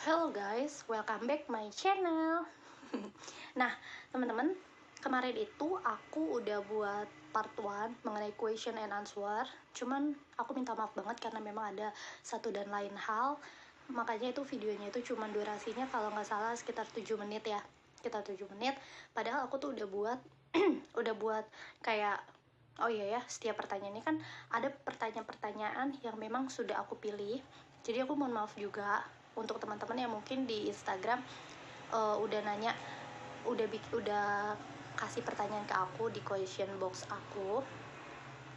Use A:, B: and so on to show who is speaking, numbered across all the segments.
A: Hello guys, welcome back my channel. Nah, teman-teman, kemarin itu aku udah buat part 1 mengenai question and answer. Cuman aku minta maaf banget karena memang ada satu dan lain hal. Makanya itu videonya itu cuman durasinya kalau nggak salah sekitar 7 menit ya. Sekitar 7 menit. Padahal aku tuh udah buat udah buat kayak oh iya ya, setiap pertanyaan ini kan ada pertanyaan-pertanyaan yang memang sudah aku pilih. Jadi aku mohon maaf juga untuk teman-teman yang mungkin di Instagram udah nanya, udah kasih pertanyaan ke aku di question box aku,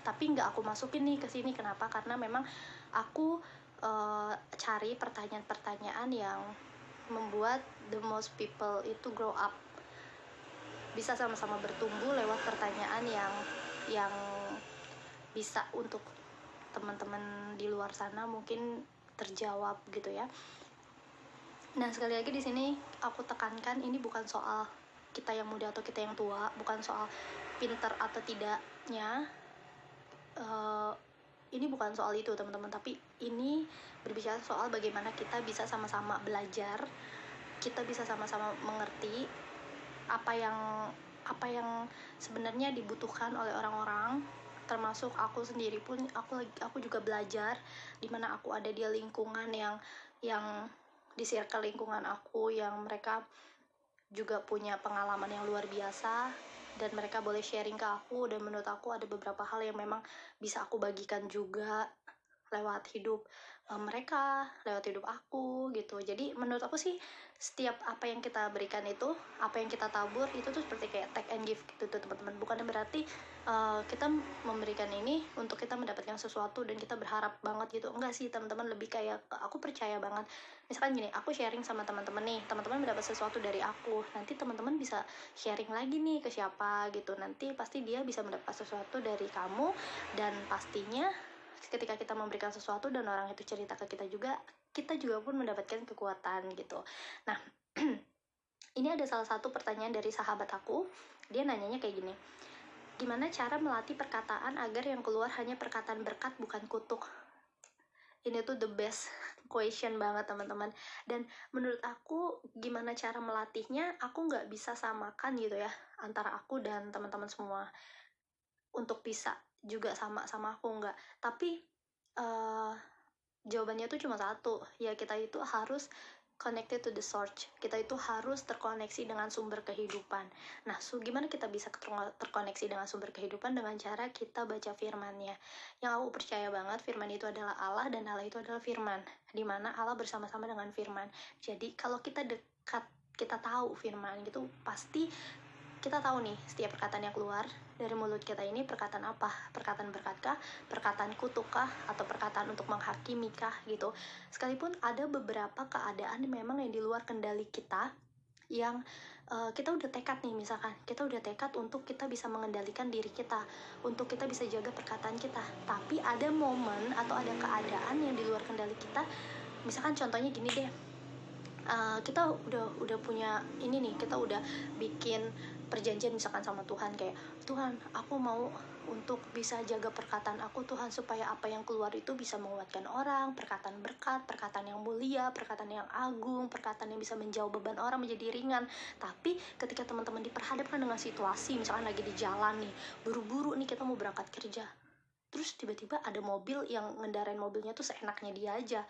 A: tapi nggak aku masukin nih ke sini. Kenapa? Karena memang aku cari pertanyaan-pertanyaan yang membuat the most people itu grow up, bisa sama-sama bertumbuh lewat pertanyaan yang bisa untuk teman-teman di luar sana mungkin terjawab gitu ya. Nah, sekali lagi di sini aku tekankan, ini bukan soal kita yang muda atau kita yang tua, bukan soal pinter atau tidaknya. Ini bukan soal itu teman-teman, tapi ini berbicara soal bagaimana kita bisa sama-sama belajar, kita bisa sama-sama mengerti apa yang sebenarnya dibutuhkan oleh orang-orang, termasuk aku sendiri pun. Aku juga belajar dimana aku ada di lingkungan yang di circle lingkungan aku yang mereka juga punya pengalaman yang luar biasa, dan mereka boleh sharing ke aku, dan menurut aku ada beberapa hal yang memang bisa aku bagikan juga lewat hidup mereka, lewat hidup aku gitu. Jadi menurut aku sih setiap apa yang kita berikan itu, apa yang kita tabur itu tuh seperti kayak take and give gitu tuh teman-teman. Bukan berarti kita memberikan ini untuk kita mendapatkan sesuatu dan kita berharap banget gitu, enggak sih teman-teman. Lebih kayak aku percaya banget, misalkan gini, aku sharing sama teman-teman nih, teman-teman mendapat sesuatu dari aku, nanti teman-teman bisa sharing lagi nih ke siapa gitu, nanti pasti dia bisa mendapat sesuatu dari kamu. Dan pastinya ketika kita memberikan sesuatu dan orang itu cerita ke kita juga pun mendapatkan kekuatan gitu. Nah, ini ada salah satu pertanyaan dari sahabat aku. Dia nanyanya kayak gini, gimana cara melatih perkataan agar yang keluar hanya perkataan berkat bukan kutuk? Ini tuh the best question banget teman-teman. Dan menurut aku gimana cara melatihnya, aku nggak bisa samakan gitu ya antara aku dan teman-teman semua untuk bisa juga sama aku, enggak. Tapi jawabannya tuh cuma satu, ya kita itu harus connected to the source, kita itu harus terkoneksi dengan sumber kehidupan. Nah, gimana kita bisa terkoneksi dengan sumber kehidupan? Dengan cara kita baca firman-Nya. Yang aku percaya banget, firman itu adalah Allah dan Allah itu adalah firman, dimana Allah bersama-sama dengan firman. Jadi kalau kita dekat, kita tahu firman gitu, pasti kita tahu nih setiap perkataan yang keluar dari mulut kita ini perkataan apa, perkataan berkatkah, perkataan kutukkah, atau perkataan untuk menghakimikah gitu. Sekalipun ada beberapa keadaan memang yang di luar kendali kita, yang kita udah tekad nih, misalkan kita udah tekad untuk kita bisa mengendalikan diri kita, untuk kita bisa jaga perkataan kita, tapi ada momen atau ada keadaan yang di luar kendali kita. Misalkan contohnya gini deh, kita udah punya ini nih, kita udah bikin perjanjian misalkan sama Tuhan, kayak Tuhan, aku mau untuk bisa jaga perkataan aku Tuhan, supaya apa yang keluar itu bisa menguatkan orang, perkataan berkat, perkataan yang mulia, perkataan yang agung, perkataan yang bisa menjauh beban orang menjadi ringan. Tapi ketika teman-teman diperhadapkan dengan situasi, misalkan lagi di jalan nih, buru-buru nih kita mau berangkat kerja, terus tiba-tiba ada mobil yang ngendarain mobilnya tuh seenaknya dia aja,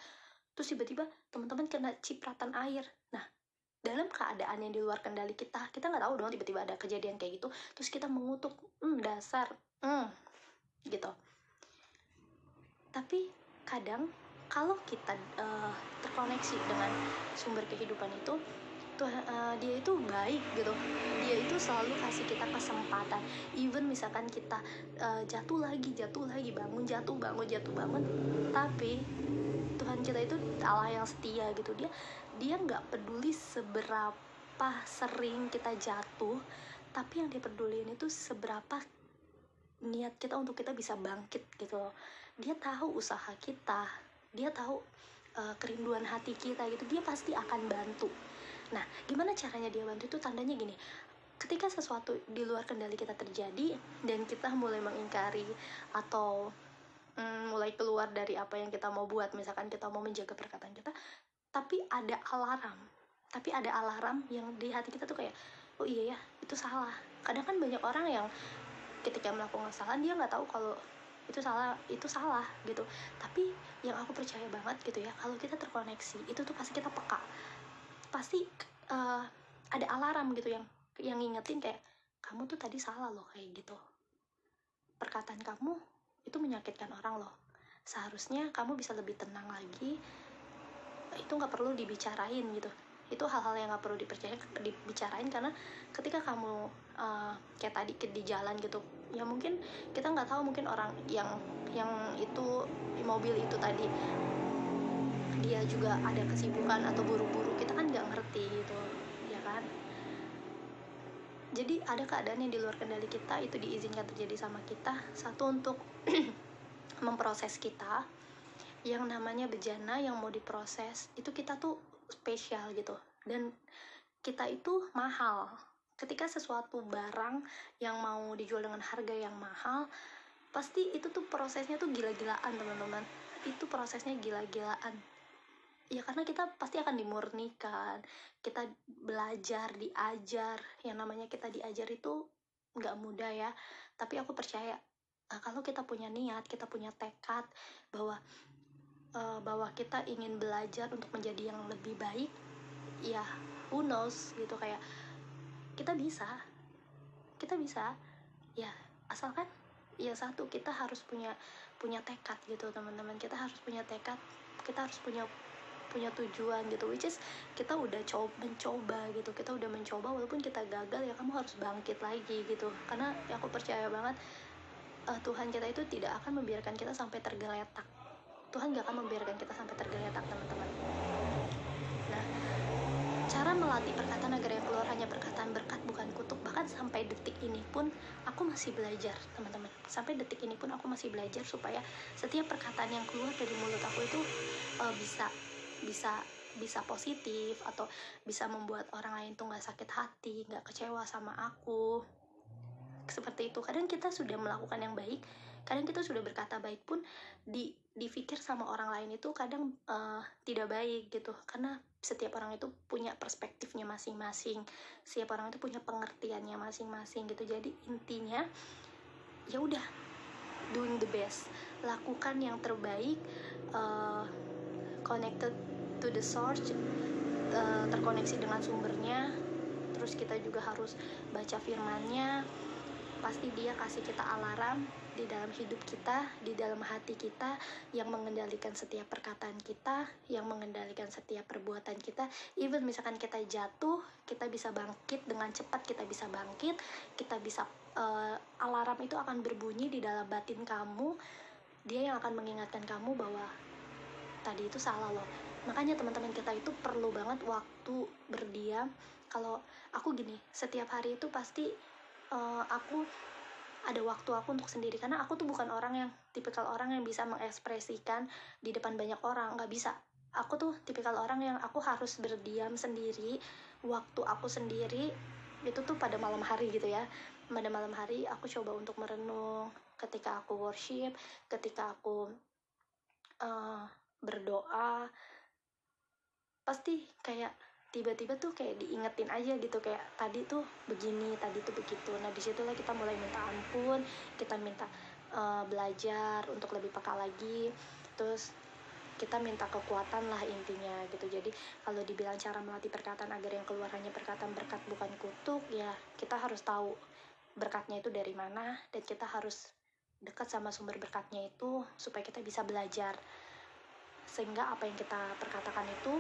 A: terus tiba-tiba teman-teman kena cipratan air. Nah, dalam keadaan yang di luar kendali kita nggak tahu dong, tiba-tiba ada kejadian kayak gitu, terus kita mengutuk, dasar, gitu. Tapi kadang kalau kita terkoneksi dengan sumber kehidupan itu, dia itu baik gitu, dia itu selalu kasih kita kesempatan. Even misalkan kita jatuh lagi, bangun, jatuh, bangun, tapi Tuhan kita itu Allah yang setia gitu. Dia nggak peduli seberapa sering kita jatuh, tapi yang dia peduliin itu seberapa niat kita untuk kita bisa bangkit gitu loh. Dia tahu usaha kita, dia tahu kerinduan hati kita gitu, dia pasti akan bantu. Nah, gimana caranya dia bantu itu? Tandanya gini, ketika sesuatu di luar kendali kita terjadi dan kita mulai mengingkari atau mulai keluar dari apa yang kita mau buat, misalkan kita mau menjaga perkataan kita, tapi ada alarm yang di hati kita tuh kayak, oh iya ya, itu salah. Kadang kan banyak orang yang ketika melakukan kesalahan dia nggak tahu kalau itu salah gitu. Tapi yang aku percaya banget gitu ya, kalau kita terkoneksi itu tuh pasti kita peka, pasti ada alarm gitu yang ngingetin kayak, kamu tuh tadi salah loh, kayak gitu. Perkataan kamu itu menyakitkan orang loh. Seharusnya kamu bisa lebih tenang lagi. Itu nggak perlu dibicarain gitu. Itu hal-hal yang nggak perlu dibicarain, karena ketika kamu kayak tadi di jalan gitu ya, mungkin kita nggak tahu, mungkin orang yang itu mobil itu tadi dia juga ada kesibukan atau buru-buru, kita kan nggak ngerti gitu ya kan. Jadi ada keadaan yang di luar kendali kita, itu diizinkan terjadi sama kita. Satu, untuk memproses kita, yang namanya bejana yang mau diproses itu kita tuh spesial gitu, dan kita itu mahal. Ketika sesuatu barang yang mau dijual dengan harga yang mahal, pasti itu tuh prosesnya tuh gila-gilaan teman-teman. Itu prosesnya gila-gilaan ya, karena kita pasti akan dimurnikan, kita belajar, diajar. Yang namanya kita diajar itu nggak mudah ya, tapi aku percaya kalau kita punya niat, kita punya tekad bahwa kita ingin belajar untuk menjadi yang lebih baik, ya who knows gitu, kayak kita bisa ya, asalkan ya satu, kita harus punya tekad gitu teman-teman. Kita harus punya tekad, kita harus punya tujuan gitu, which is kita udah mencoba gitu, kita udah mencoba, walaupun kita gagal ya kamu harus bangkit lagi gitu. Karena ya aku percaya banget Tuhan kita itu tidak akan membiarkan kita sampai tergeletak. Tuhan gak akan membiarkan kita sampai tergeletak teman-teman. Nah, cara melatih perkataan agar yang keluar hanya perkataan berkat bukan kutuk. Bahkan sampai detik ini pun aku masih belajar teman-teman. Sampai detik ini pun aku masih belajar supaya setiap perkataan yang keluar dari mulut aku itu bisa positif, atau bisa membuat orang lain tuh nggak sakit hati, nggak kecewa sama aku. Seperti itu. Kadang kita sudah melakukan yang baik, kadang kita sudah berkata baik pun dipikir sama orang lain itu kadang tidak baik gitu, karena setiap orang itu punya perspektifnya masing-masing, setiap orang itu punya pengertiannya masing-masing gitu. Jadi intinya ya udah, doing the best, lakukan yang terbaik, connected to the source, terkoneksi dengan sumbernya. Terus kita juga harus baca firman-Nya. Pasti dia kasih kita alarm di dalam hidup kita, di dalam hati kita, yang mengendalikan setiap perkataan kita, yang mengendalikan setiap perbuatan kita. Even misalkan kita jatuh, kita bisa bangkit dengan cepat, kita bisa bangkit, kita bisa alarm itu akan berbunyi di dalam batin kamu. Dia yang akan mengingatkan kamu bahwa tadi itu salah loh. Makanya teman-teman, kita itu perlu banget waktu berdiam. Kalau aku gini, setiap hari itu pasti aku ada waktu aku untuk sendiri, karena aku tuh bukan orang yang tipikal orang yang bisa mengekspresikan di depan banyak orang, nggak bisa. Aku tuh tipikal orang yang aku harus berdiam sendiri, waktu aku sendiri itu tuh pada malam hari gitu ya. Pada malam hari aku coba untuk merenung, ketika aku worship, ketika aku berdoa, pasti kayak tiba-tiba tuh kayak diingetin aja gitu, kayak tadi tuh begini, tadi tuh begitu. Nah disitulah kita mulai minta ampun, kita minta belajar untuk lebih peka lagi, terus kita minta kekuatan lah intinya gitu. Jadi kalau dibilang cara melatih perkataan agar yang keluar hanya perkataan berkat bukan kutuk, ya kita harus tahu berkatnya itu dari mana, dan kita harus dekat sama sumber berkatnya itu supaya kita bisa belajar, sehingga apa yang kita perkatakan itu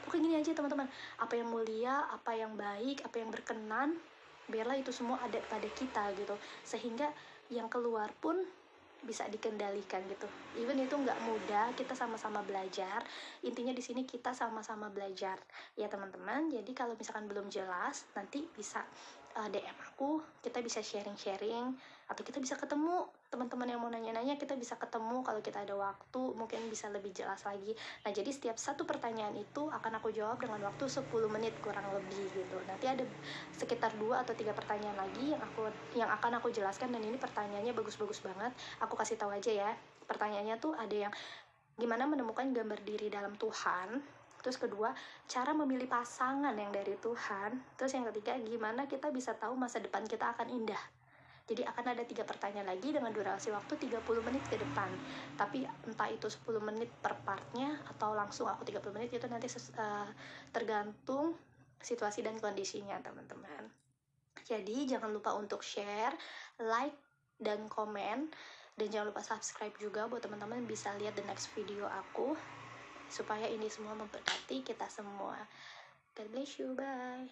A: pokoknya gini aja teman-teman, apa yang mulia, apa yang baik, apa yang berkenan, biarlah itu semua ada pada kita gitu, sehingga yang keluar pun bisa dikendalikan gitu. Even itu nggak mudah, kita sama-sama belajar. Intinya di sini kita sama-sama belajar ya teman-teman. Jadi kalau misalkan belum jelas, nanti bisa DM aku, kita bisa sharing-sharing, atau kita bisa ketemu. Teman-teman yang mau nanya-nanya, kita bisa ketemu kalau kita ada waktu, mungkin bisa lebih jelas lagi. Nah jadi setiap satu pertanyaan itu akan aku jawab dengan waktu 10 menit kurang lebih gitu. Nanti ada sekitar 2 atau 3 pertanyaan lagi yang akan aku jelaskan, dan ini pertanyaannya bagus-bagus banget. Aku kasih tahu aja ya, pertanyaannya tuh ada yang gimana menemukan gambar diri dalam Tuhan. Terus kedua, cara memilih pasangan yang dari Tuhan. Terus yang ketiga, gimana kita bisa tahu masa depan kita akan indah. Jadi akan ada 3 pertanyaan lagi dengan durasi waktu 30 menit ke depan. Tapi entah itu 10 menit per partnya atau langsung aku 30 menit, itu nanti tergantung situasi dan kondisinya teman-teman. Jadi jangan lupa untuk share, like, dan komen. Dan jangan lupa subscribe juga buat teman-teman bisa lihat the next video aku, supaya ini semua memberkati kita semua. God bless you, bye.